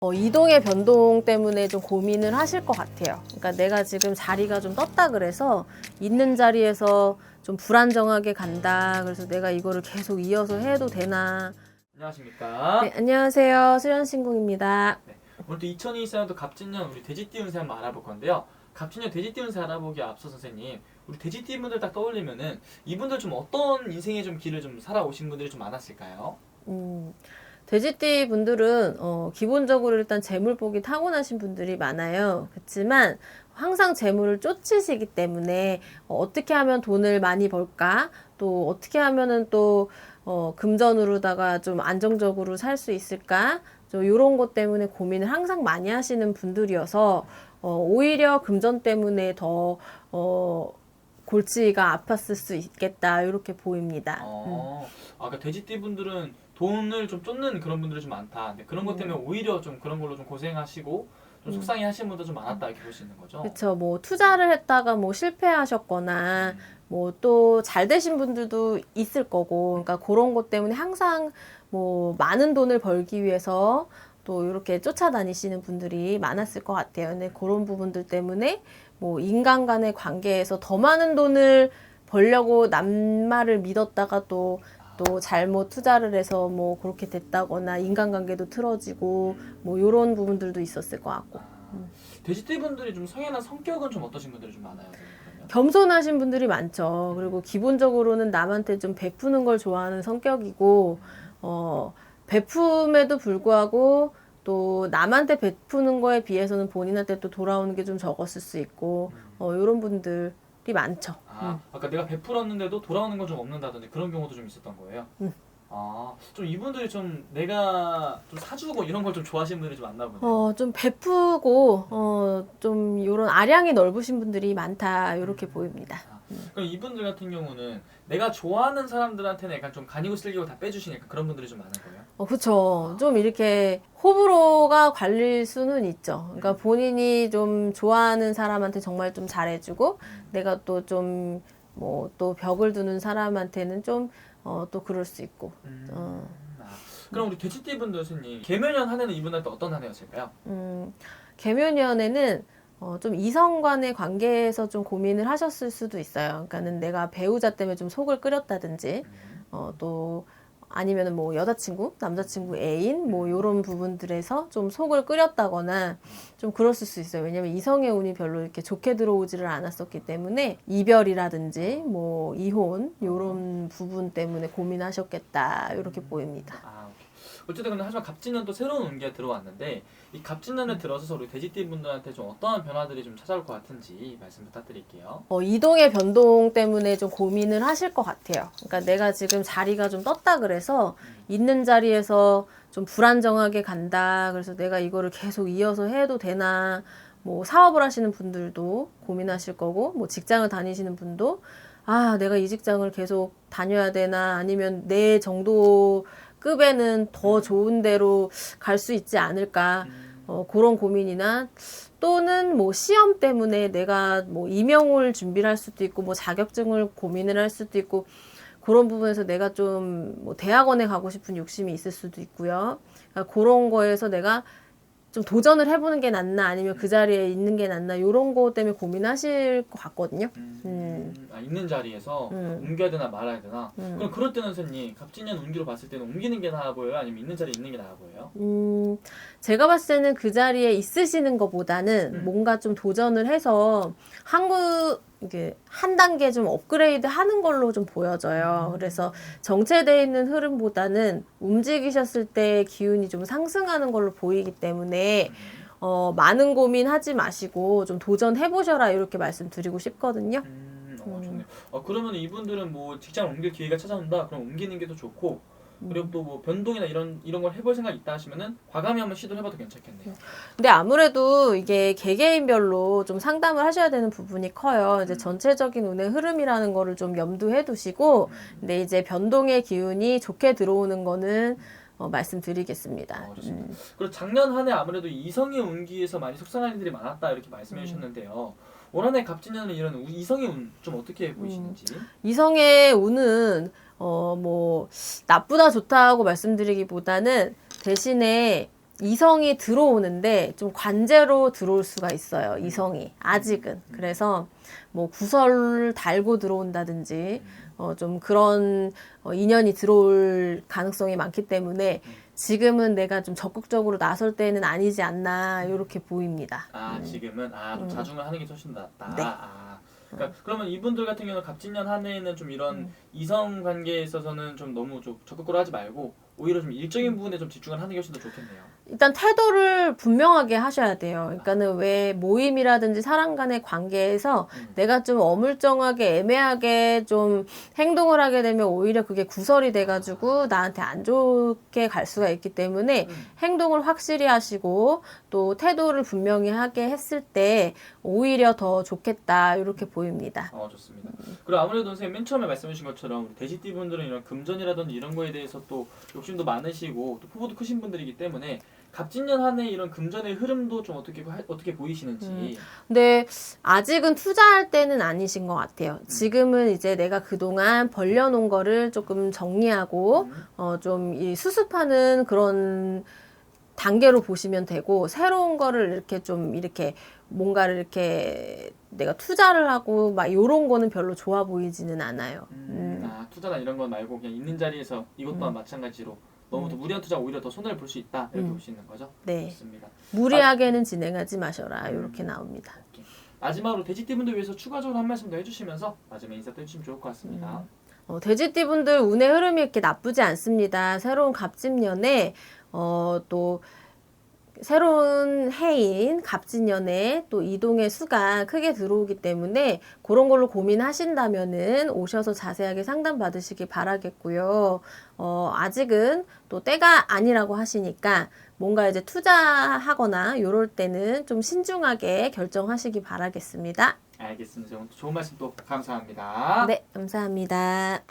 이동의 변동 때문에 좀 고민을 하실 것 같아요. 그러니까 내가 지금 자리가 좀 떴다 그래서 있는 자리에서 좀 불안정하게 간다. 그래서 내가 이거를 계속 이어서 해도 되나. 안녕하십니까? 네, 안녕하세요. 수련신궁입니다. 네, 오늘도 2024년도 갑진년 우리 돼지띠 운세 한번 알아볼 건데요. 갑진년 돼지띠 운세 알아보기에 앞서 선생님, 우리 돼지띠 분들 딱 떠올리면은 이분들 좀 어떤 인생의 좀 길을 좀 살아오신 분들이 좀 많았을까요? 돼지띠 분들은 기본적으로 일단 재물복이 타고나신 분들이 많아요. 그렇지만 항상 재물을 쫓으시기 때문에 어떻게 하면 돈을 많이 벌까? 또 어떻게 하면은 또 금전으로다가 좀 안정적으로 살 수 있을까? 좀 이런 것 때문에 고민을 항상 많이 하시는 분들이어서 오히려 금전 때문에 더 골치가 아팠을 수 있겠다 이렇게 보입니다. 그러니까 돼지띠 분들은 돈을 좀 쫓는 그런 분들이 좀 많다. 근데 그런 것 때문에 오히려 좀 그런 걸로 좀 고생하시고 좀 속상해 하시는 분도 좀 많았다 이렇게 볼 수 있는 거죠. 그렇죠. 뭐 투자를 했다가 뭐 실패하셨거나 뭐 또 잘 되신 분들도 있을 거고, 그러니까 그런 것 때문에 항상 뭐 많은 돈을 벌기 위해서 또 이렇게 쫓아다니시는 분들이 많았을 것 같아요. 근데 그런 부분들 때문에 뭐 인간 간의 관계에서 더 많은 돈을 벌려고 남 말을 믿었다가 또 잘못 투자를 해서 뭐 그렇게 됐다거나 인간관계도 틀어지고 뭐 이런 부분들도 있었을 것 같고. 돼지띠 분들이 좀 성향이나 성격은 좀 어떠신 분들이 좀 많아요? 그러면? 겸손하신 분들이 많죠. 그리고 기본적으로는 남한테 좀 베푸는 걸 좋아하는 성격이고, 베품에도 불구하고 또 남한테 베푸는 거에 비해서는 본인한테 또 돌아오는 게 좀 적었을 수 있고, 이런 분들이 많죠. 아까 내가 베풀었는데도 돌아오는 건 좀 없는다든지 그런 경우도 좀 있었던 거예요? 좀 이분들이 좀 내가 좀 사주고 이런 걸 좀 좋아하시는 분들이 좀 많나 보네요. 좀 베푸고, 좀 이런 아량이 넓으신 분들이 많다, 이렇게 보입니다. 그럼 이분들 같은 경우는 내가 좋아하는 사람들한테는 약간 좀 간이고 슬기고 다 빼주시니까 그런 분들이 좀 많은 거예요? 그쵸. 좀 이렇게 호불호가 갈릴 수는 있죠. 그러니까 본인이 좀 좋아하는 사람한테 정말 좀 잘해주고, 내가 또 좀, 뭐, 또 벽을 두는 사람한테는 좀, 또 그럴 수 있고. 그럼 우리 돼지띠 분들 선생님 개묘년 한 해는 이분한테 어떤 한 해였을까요? 개묘년에는 좀 이성 간의 관계에서 좀 고민을 하셨을 수도 있어요. 그러니까는 내가 배우자 때문에 좀 속을 끓였다든지, 또 아니면은 뭐 여자친구, 남자친구, 애인 뭐 요런 부분들에서 좀 속을 끓였다거나 좀 그랬을 수 있어요. 왜냐면 이성의 운이 별로 이렇게 좋게 들어오지를 않았었기 때문에 이별이라든지 뭐 이혼 요런 부분 때문에 고민하셨겠다 이렇게 보입니다. 오케이. 어쨌든 근데 하지만 갑진년 또 새로운 운기가 들어왔는데 이 갑진년에 들어서서 우리 돼지띠 분들한테 좀 어떠한 변화들이 좀 찾아올 것 같은지 말씀 부탁드릴게요. 이동의 변동 때문에 좀 고민을 하실 것 같아요. 그러니까 내가 지금 자리가 좀 떴다 그래서 있는 자리에서 좀 불안정하게 간다. 그래서 내가 이거를 계속 이어서 해도 되나. 뭐 사업을 하시는 분들도 고민하실 거고, 뭐 직장을 다니시는 분도 내가 이 직장을 계속 다녀야 되나, 아니면 내 정도 급에는 더 좋은 데로 갈 수 있지 않을까. 그런 고민이나 또는 뭐 시험 때문에 내가 뭐 임용을 준비를 할 수도 있고 뭐 자격증을 고민을 할 수도 있고 그런 부분에서 내가 좀 뭐 대학원에 가고 싶은 욕심이 있을 수도 있고요. 그러니까 그런 거에서 내가 좀 도전을 해보는 게 낫나 아니면 그 자리에 있는 게 낫나 이런 거 때문에 고민하실 것 같거든요. 있는 자리에서 옮겨야 되나 말아야 되나? 그럼 그럴 때는 선생님 갑진년 운기로 봤을 때는 옮기는 게 나아 보여요? 아니면 있는 자리에 있는 게 나아 보여요? 제가 봤을 때는 그 자리에 있으시는 것보다는 뭔가 좀 도전을 해서 이게 한 단계 좀 업그레이드 하는 걸로 좀 보여져요. 그래서 정체되어 있는 흐름보다는 움직이셨을 때 기운이 좀 상승하는 걸로 보이기 때문에 많은 고민하지 마시고 좀 도전해보셔라 이렇게 말씀드리고 싶거든요. 좋네요. 그러면 이분들은 뭐 직장 옮길 기회가 찾아온다? 그럼 옮기는 게 더 좋고 그리고 또 뭐 변동이나 이런 걸 해볼 생각 있다 하시면은 과감히 한번 시도를 해봐도 괜찮겠네요. 근데 아무래도 이게 개개인별로 좀 상담을 하셔야 되는 부분이 커요. 이제 전체적인 운의 흐름이라는 거를 좀 염두해 두시고, 근데 이제 변동의 기운이 좋게 들어오는 거는 말씀드리겠습니다. 좋습니다. 그리고 작년 한 해 아무래도 이성의 운기에서 많이 속상한 일들이 많았다 이렇게 말씀해 주셨는데요. 올 한 해 갑진년은 이런 이성의 운 좀 어떻게 보이시는지? 이성의 운은 뭐 나쁘다 좋다고 말씀드리기보다는 대신에 이성이 들어오는데 좀 관제로 들어올 수가 있어요. 이성이 아직은. 그래서 뭐 구설을 달고 들어온다든지 좀 그런 인연이 들어올 가능성이 많기 때문에 지금은 내가 좀 적극적으로 나설 때는 아니지 않나 이렇게 보입니다. 지금은 좀 자중을 하는 게 훨씬 낫다. 네. 그러니까 그러면 이분들 같은 경우는 갑진년 한 해에는 좀 이런 이성 관계에 있어서는 좀 너무 좀 적극적으로 하지 말고 오히려 좀 일적인 부분에 좀 집중을 하는 게 훨씬 더 좋겠네요. 일단 태도를 분명하게 하셔야 돼요. 그러니까는 왜 모임이라든지 사람 간의 관계에서 내가 좀 어물쩡하게 애매하게 좀 행동을 하게 되면 오히려 그게 구설이 돼가지고 나한테 안 좋게 갈 수가 있기 때문에 행동을 확실히 하시고 또 태도를 분명히 하게 했을 때 오히려 더 좋겠다 이렇게 보입니다. 좋습니다. 그리고 아무래도 선생님 맨 처음에 말씀해 주신 것처럼 우리 돼지띠 분들은 이런 금전이라든지 이런 거에 대해서 또 욕심도 많으시고 또 포부도 크신 분들이기 때문에 갑진년 한 해 이런 금전의 흐름도 좀 어떻게 보이시는지. 근데 아직은 투자할 때는 아니신 것 같아요. 지금은 이제 내가 그동안 벌려놓은 거를 조금 정리하고 좀 이 수습하는 그런 단계로 보시면 되고 새로운 거를 이렇게 좀 이렇게 뭔가를 이렇게 내가 투자를 하고 막 요런 거는 별로 좋아 보이지는 않아요. 투자나 이런 건 말고 그냥 있는 자리에서 이것 또한 마찬가지로 너무 더 무리한 투자 오히려 더 손해를 볼 수 있다 이렇게 볼 수 있는 거죠. 네. 좋습니다. 무리하게는 진행하지 마셔라 이렇게 나옵니다. 오케이. 마지막으로 돼지띠 분들 위해서 추가적으로 한 말씀 더 해주시면서 마지막에 인사 또 해주시면 좋을 것 같습니다. 돼지띠 분들 운의 흐름이 이렇게 나쁘지 않습니다. 새로운 갑진년에 또 새로운 해인 갑진년에 또 이동의 수가 크게 들어오기 때문에 그런 걸로 고민하신다면은 오셔서 자세하게 상담 받으시기 바라겠고요. 아직은 또 때가 아니라고 하시니까 뭔가 이제 투자하거나 이럴 때는 좀 신중하게 결정하시기 바라겠습니다. 알겠습니다. 오늘 좋은 말씀 또 감사합니다. 네, 감사합니다.